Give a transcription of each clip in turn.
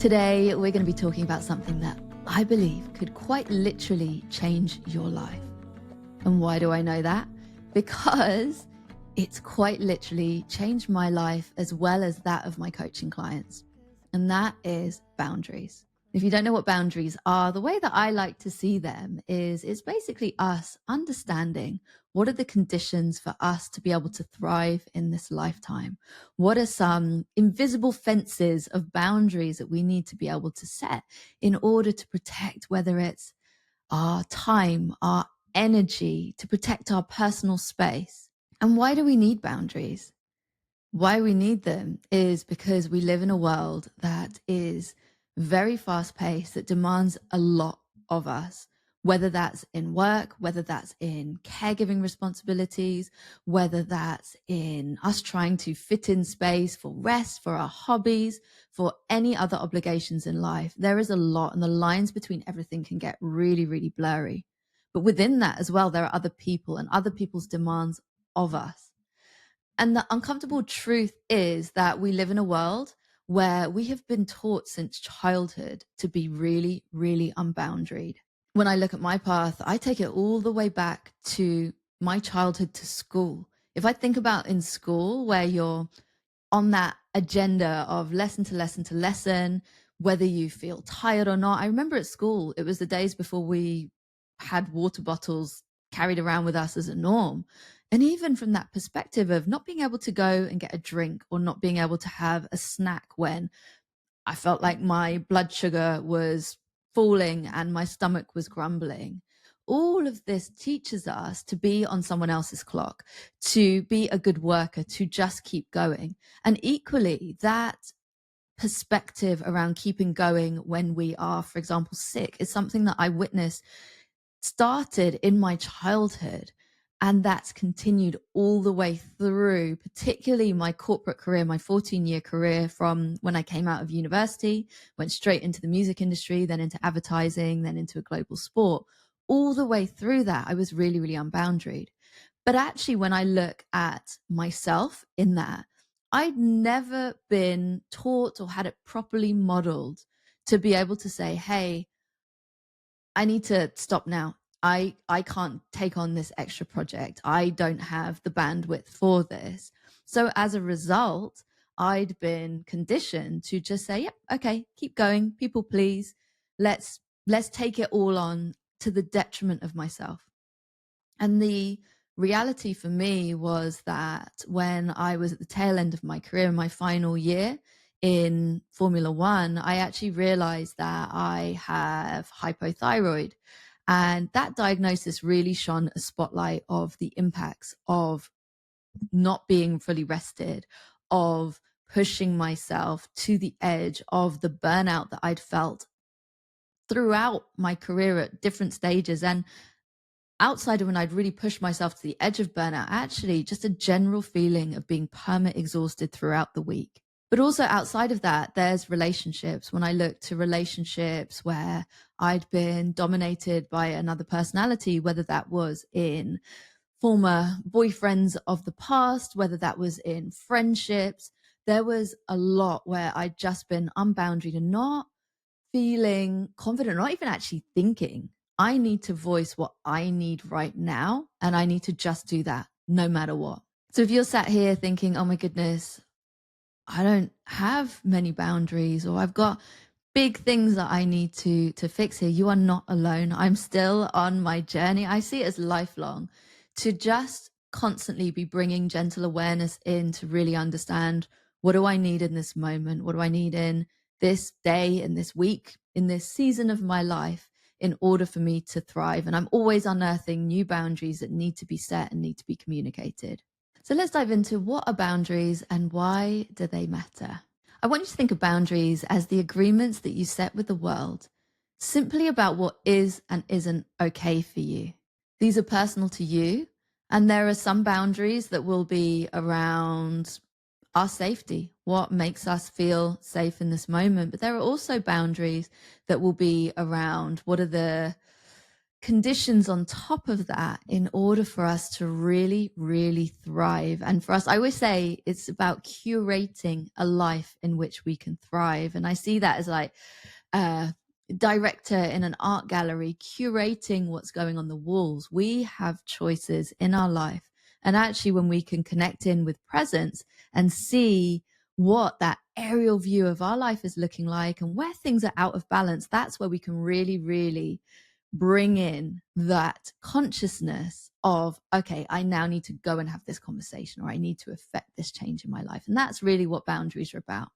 Today, we're going to be talking about something that I believe could quite literally change your life. And why do I know that? Because it's quite literally changed my life as well as that of my coaching clients. And that is boundaries. If you don't know what boundaries are, the way that I like to see them is it's basically us understanding what are the conditions for us to be able to thrive in this lifetime. What are some invisible fences of boundaries that we need to be able to set in order to protect, whether it's our time, our energy, to protect our personal space. And why do we need boundaries? Why we need them is because we live in a world that is very fast paced, that demands a lot of us, whether that's in work, whether that's in caregiving responsibilities, whether that's in us trying to fit in space for rest, for our hobbies, for any other obligations in life. There is a lot, and the lines between everything can get really, really blurry. But within that as well, there are other people and other people's demands of us. And the uncomfortable truth is that we live in a world where we have been taught since childhood to be really, really unboundaried. When I look at my path, I take it all the way back to my childhood to school. If I think about in school where you're on that agenda of lesson to lesson to lesson, whether you feel tired or not. I remember at school, it was the days before we had water bottles carried around with us as a norm. And even from that perspective of not being able to go and get a drink or not being able to have a snack when I felt like my blood sugar was falling and my stomach was grumbling. All of this teaches us to be on someone else's clock, to be a good worker, to just keep going. And equally, that perspective around keeping going when we are, for example, sick is something that I witnessed started in my childhood. And that's continued all the way through, particularly my corporate career, my 14-year career from when I came out of university, went straight into the music industry, then into advertising, then into a global sport. All the way through that, I was really, really unboundaried. But actually, when I look at myself in that, I'd never been taught or had it properly modeled to be able to say, hey, I need to stop now. I can't take on this extra project. I don't have the bandwidth for this. So as a result, I'd been conditioned to just say, yep, okay, keep going, people please. Let's take it all on to the detriment of myself. And the reality for me was that when I was at the tail end of my career, in my final year in Formula One, I actually realized that I have hypothyroid. And that diagnosis really shone a spotlight of the impacts of not being fully rested, of pushing myself to the edge, of the burnout that I'd felt throughout my career at different stages. And outside of when I'd really pushed myself to the edge of burnout, actually just a general feeling of being perma exhausted throughout the week. But also outside of that, there's relationships. When I look to relationships where I'd been dominated by another personality, whether that was in former boyfriends of the past, whether that was in friendships, there was a lot where I'd just been unboundaried and not feeling confident, not even actually thinking, I need to voice what I need right now, and I need to just do that no matter what. So if you're sat here thinking, oh my goodness, I don't have many boundaries, or I've got big things that I need to fix here, you are not alone. I'm still on my journey. I see it as lifelong, to just constantly be bringing gentle awareness in to really understand, what do I need in this moment? What do I need in this day, in this week, in this season of my life, in order for me to thrive? And I'm always unearthing new boundaries that need to be set and need to be communicated. So let's dive into, what are boundaries and why do they matter? I want you to think of boundaries as the agreements that you set with the world, simply about what is and isn't okay for you. These are personal to you, and there are some boundaries that will be around our safety, what makes us feel safe in this moment. But there are also boundaries that will be around, what are the conditions on top of that in order for us to really, really thrive. And for us, I always say it's about curating a life in which we can thrive. And I see that as like a director in an art gallery curating what's going on the walls. We have choices in our life. And actually, when we can connect in with presence and see what that aerial view of our life is looking like and where things are out of balance, that's where we can really, really bring in that consciousness of, okay, I now need to go and have this conversation, or I need to affect this change in my life. And that's really what boundaries are about.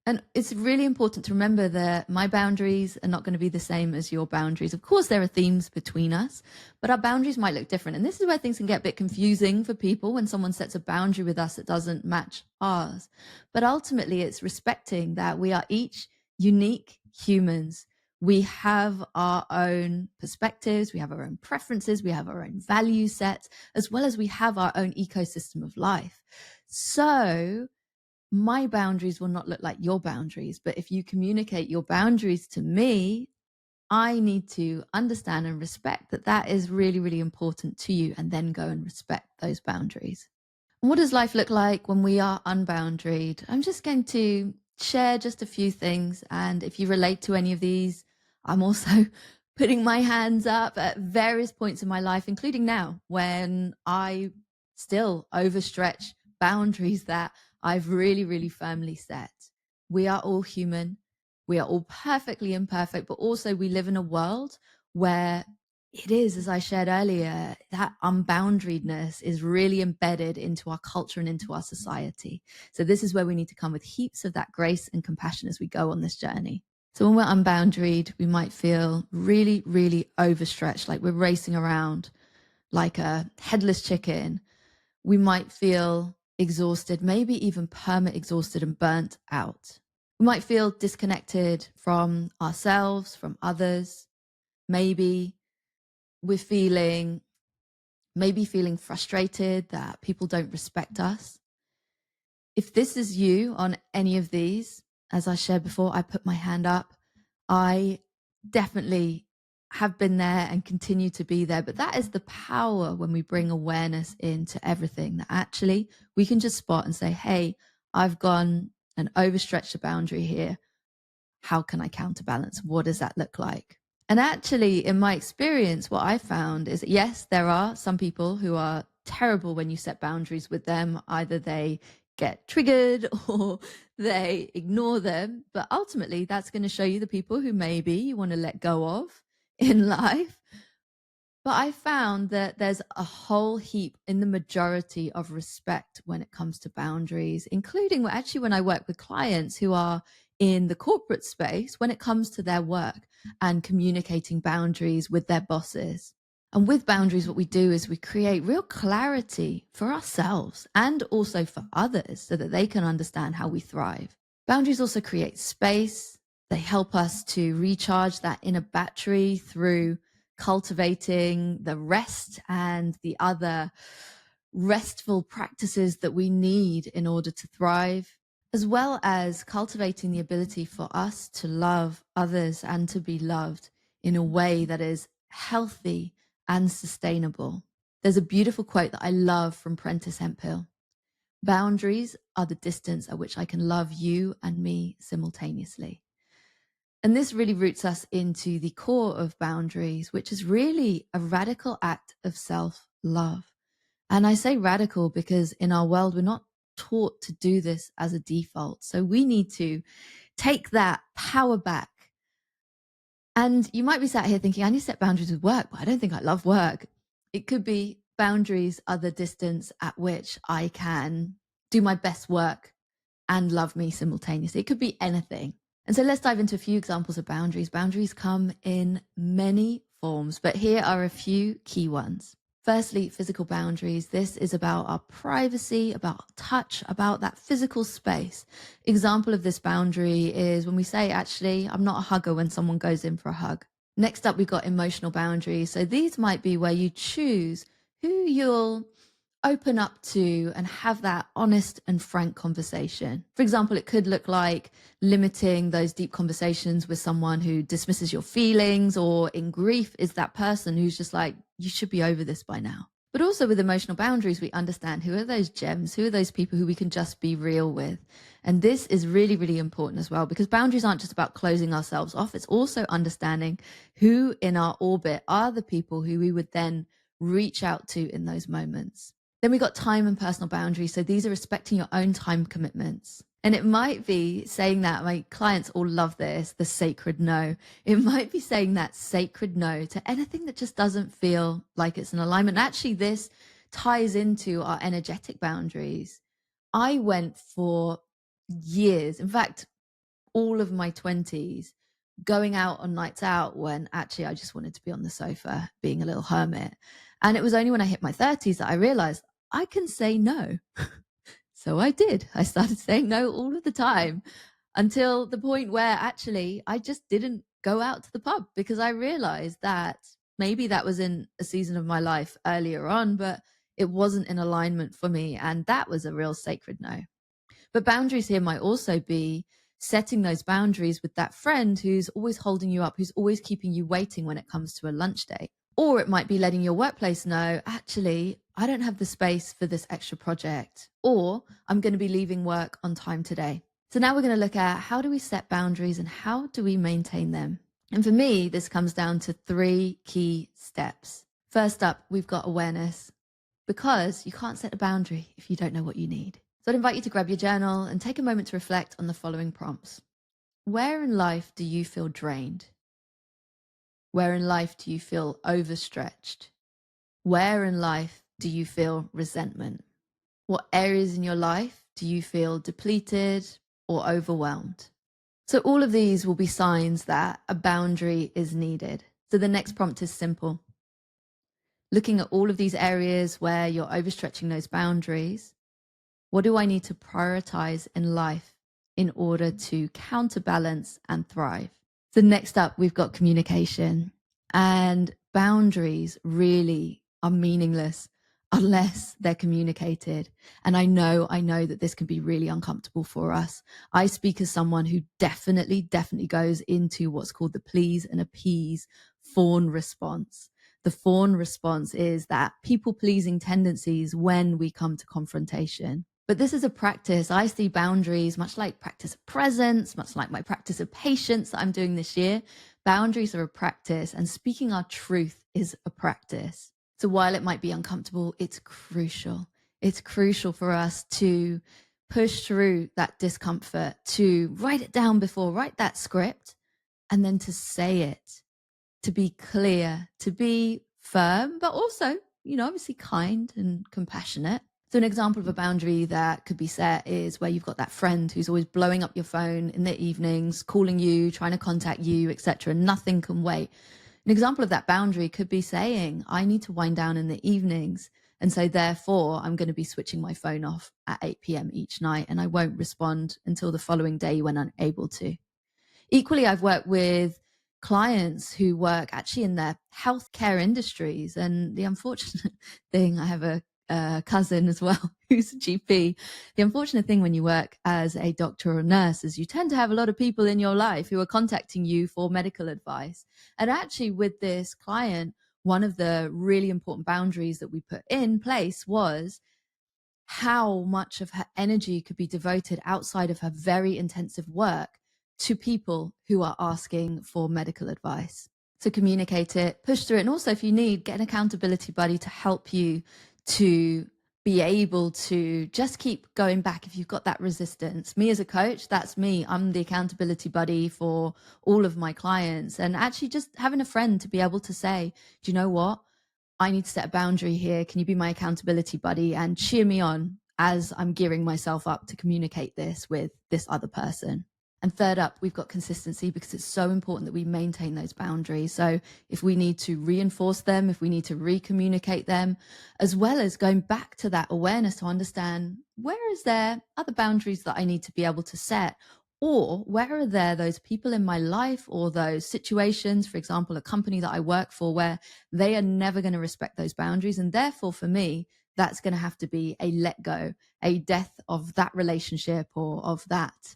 And it's really important to remember that my boundaries are not going to be the same as your boundaries. Of course, there are themes between us, but our boundaries might look different. And this is where things can get a bit confusing for people when someone sets a boundary with us that doesn't match ours. But ultimately, it's respecting that we are each unique humans. We have our own perspectives, we have our own preferences, we have our own value sets, as well as we have our own ecosystem of life. So my boundaries will not look like your boundaries, but if you communicate your boundaries to me, I need to understand and respect that that is really, really important to you, and then go and respect those boundaries. And what does life look like when we are unboundaried? I'm just going to share just a few things. And if you relate to any of these, I'm also putting my hands up at various points in my life, including now when I still overstretch boundaries that I've really, really firmly set. We are all human. We are all perfectly imperfect, but also we live in a world where it is, as I shared earlier, that unboundariedness is really embedded into our culture and into our society. So this is where we need to come with heaps of that grace and compassion as we go on this journey. So when we're unboundaried, we might feel really, really overstretched, like we're racing around like a headless chicken. We might feel exhausted, maybe even perma exhausted and burnt out. We might feel disconnected from ourselves, from others. Maybe we're feeling frustrated that people don't respect us. If this is you on any of these, as I shared before, I put my hand up. I definitely have been there and continue to be there. But that is the power when we bring awareness into everything, that actually we can just spot and say, hey, I've gone and overstretched a boundary here. How can I counterbalance? What does that look like? And actually, in my experience, what I found is that, yes, there are some people who are terrible when you set boundaries with them. Either they get triggered or they ignore them. But ultimately, that's going to show you the people who maybe you want to let go of in life. But I found that there's a whole heap in the majority of respect when it comes to boundaries, including actually when I work with clients who are in the corporate space when it comes to their work and communicating boundaries with their bosses. And with boundaries, what we do is we create real clarity for ourselves and also for others so that they can understand how we thrive. Boundaries also create space. They help us to recharge that inner battery through cultivating the rest and the other restful practices that we need in order to thrive, as well as cultivating the ability for us to love others and to be loved in a way that is healthy and sustainable. There's a beautiful quote that I love from Prentice Hemphill. Boundaries are the distance at which I can love you and me simultaneously. And this really roots us into the core of boundaries, which is really a radical act of self-love. And I say radical because in our world, we're not taught to do this as a default. So we need to take that power back. And you might be sat here thinking, I need to set boundaries with work, but I don't think I love work. It could be boundaries are the distance at which I can do my best work and love me simultaneously. It could be anything. And so let's dive into a few examples of boundaries. Boundaries come in many forms, but here are a few key ones. Firstly, physical boundaries. This is about our privacy, about touch, about that physical space. Example of this boundary is when we say, actually, I'm not a hugger when someone goes in for a hug. Next up, we've got emotional boundaries. So these might be where you choose who you'll open up to and have that honest and frank conversation. For example, it could look like limiting those deep conversations with someone who dismisses your feelings, or in grief is that person who's just like, you should be over this by now. But also with emotional boundaries, we understand who are those gems, who are those people who we can just be real with. And this is really, really important as well, because boundaries aren't just about closing ourselves off. It's also understanding who in our orbit are the people who we would then reach out to in those moments. Then we got time and personal boundaries. So these are respecting your own time commitments. And it might be saying that, my clients all love this, the sacred no. It might be saying that sacred no to anything that just doesn't feel like it's an alignment. Actually, this ties into our energetic boundaries. I went for years, in fact, all of my 20s, going out on nights out when actually I just wanted to be on the sofa being a little hermit. And it was only when I hit my 30s that I realized I can say no. So I did. I started saying no all of the time, until the point where actually I just didn't go out to the pub, because I realized that maybe that was in a season of my life earlier on, but it wasn't in alignment for me. And that was a real sacred no. But boundaries here might also be setting those boundaries with that friend who's always holding you up, who's always keeping you waiting when it comes to a lunch date. Or it might be letting your workplace know, actually, I don't have the space for this extra project, or I'm going to be leaving work on time today. So now we're going to look at, how do we set boundaries and how do we maintain them? And for me, this comes down to 3 key steps. First up, we've got awareness, because you can't set a boundary if you don't know what you need. So I'd invite you to grab your journal and take a moment to reflect on the following prompts. Where in life do you feel drained? Where in life do you feel overstretched? Where in life do you feel resentment? What areas in your life do you feel depleted or overwhelmed? So all of these will be signs that a boundary is needed. So the next prompt is simple. Looking at all of these areas where you're overstretching those boundaries, what do I need to prioritize in life in order to counterbalance and thrive? So next up, we've got communication. And boundaries really are meaningless unless they're communicated. And I know that this can be really uncomfortable for us. I speak as someone who definitely goes into what's called the please and appease fawn response. The fawn response is that people-pleasing tendencies when we come to confrontation. But this is a practice. I see boundaries much like practice of presence, much like my practice of patience that I'm doing this year. Boundaries are a practice, and speaking our truth is a practice. So while it might be uncomfortable, it's crucial. It's crucial for us to push through that discomfort, to write it down before, write that script, and then to say it, to be clear, to be firm, but also, obviously kind and compassionate. So an example of a boundary that could be set is where you've got that friend who's always blowing up your phone in the evenings, calling you, trying to contact you, etc. Nothing can wait. An example of that boundary could be saying, I need to wind down in the evenings. And so therefore, I'm going to be switching my phone off at 8 p.m. each night, and I won't respond until the following day when I'm able to. Equally, I've worked with clients who work actually in the healthcare industries. And the unfortunate thing, I have a cousin as well who's a GP. The unfortunate thing when you work as a doctor or nurse is you tend to have a lot of people in your life who are contacting you for medical advice. And actually with this client, one of the really important boundaries that we put in place was how much of her energy could be devoted outside of her very intensive work to people who are asking for medical advice. So communicate it, push through it. And also if you need, get an accountability buddy to help you to be able to just keep going back if you've got that resistance. Me as a coach, that's me. I'm the accountability buddy for all of my clients. And actually just having a friend to be able to say, do you know what? I need to set a boundary here. Can you be my accountability buddy and cheer me on as I'm gearing myself up to communicate this with this other person? And third up, we've got consistency, because it's so important that we maintain those boundaries. So if we need to reinforce them, if we need to re-communicate them, as well as going back to that awareness to understand, where is there other boundaries that I need to be able to set? Or where are there those people in my life or those situations, for example, a company that I work for, where they are never going to respect those boundaries. And therefore, for me, that's going to have to be a let go, a death of that relationship or of that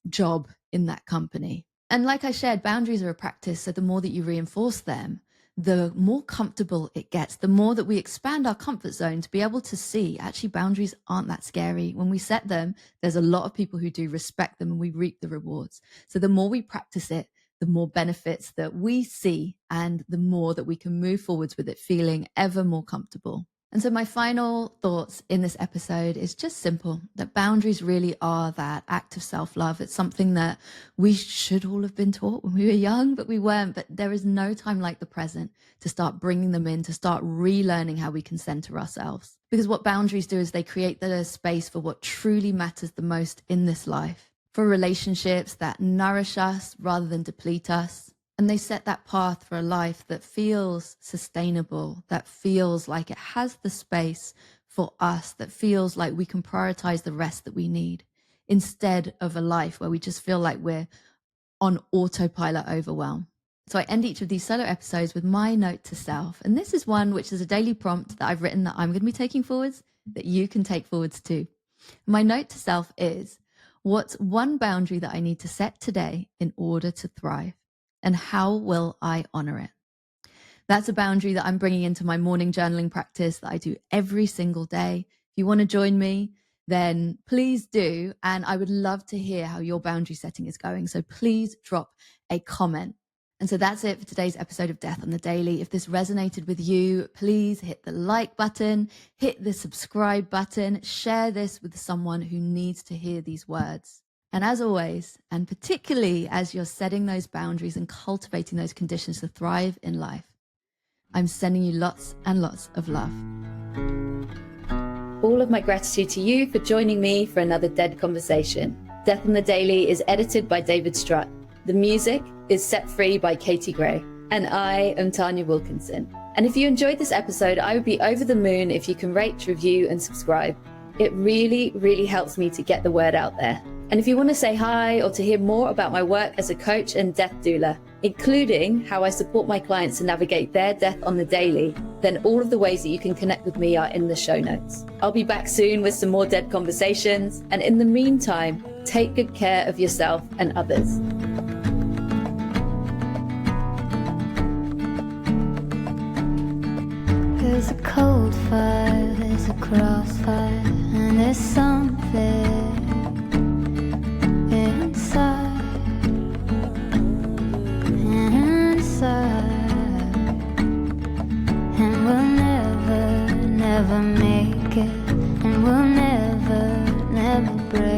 job in that company. And like I shared, boundaries are a practice. So the more that you reinforce them, the more comfortable it gets, the more that we expand our comfort zone to be able to see actually boundaries aren't that scary. When we set them, there's a lot of people who do respect them and we reap the rewards. So the more we practice it, the more benefits that we see and the more that we can move forwards with it feeling ever more comfortable. And so my final thoughts in this episode is just simple, that boundaries really are that act of self-love. It's something that we should all have been taught when we were young, but we weren't. But there is no time like the present to start bringing them in, to start relearning how we can center ourselves. Because what boundaries do is they create the space for what truly matters the most in this life, for relationships that nourish us rather than deplete us. And they set that path for a life that feels sustainable, that feels like it has the space for us, that feels like we can prioritize the rest that we need, instead of a life where we just feel like we're on autopilot overwhelm. So I end each of these solo episodes with my note to self. And this is one which is a daily prompt that I've written that I'm going to be taking forwards, that you can take forwards too. My note to self is, what's one boundary that I need to set today in order to thrive? And how will I honor it? That's a boundary that I'm bringing into my morning journaling practice that I do every single day. If you want to join me, then please do. And I would love to hear how your boundary setting is going. So please drop a comment. And so that's it for today's episode of Death on the Daily. If this resonated with you, please hit the like button, hit the subscribe button, share this with someone who needs to hear these words. And as always, and particularly as you're setting those boundaries and cultivating those conditions to thrive in life, I'm sending you lots and lots of love. All of my gratitude to you for joining me for another Dead Conversation. Death on the Daily is edited by David Strutt. The music is Set Free by Katie Gray. And I am Tanya Wilkinson. And if you enjoyed this episode, I would be over the moon if you can rate, review, and subscribe. It really, really helps me to get the word out there. And if you want to say hi or to hear more about my work as a coach and death doula, including how I support my clients to navigate their death on the daily, then all of the ways that you can connect with me are in the show notes. I'll be back soon with some more Dead Conversations. And in the meantime, take good care of yourself and others. There's a cold fire, there's a crossfire, and there's something inside, and we'll never, never make it, and we'll never, never break.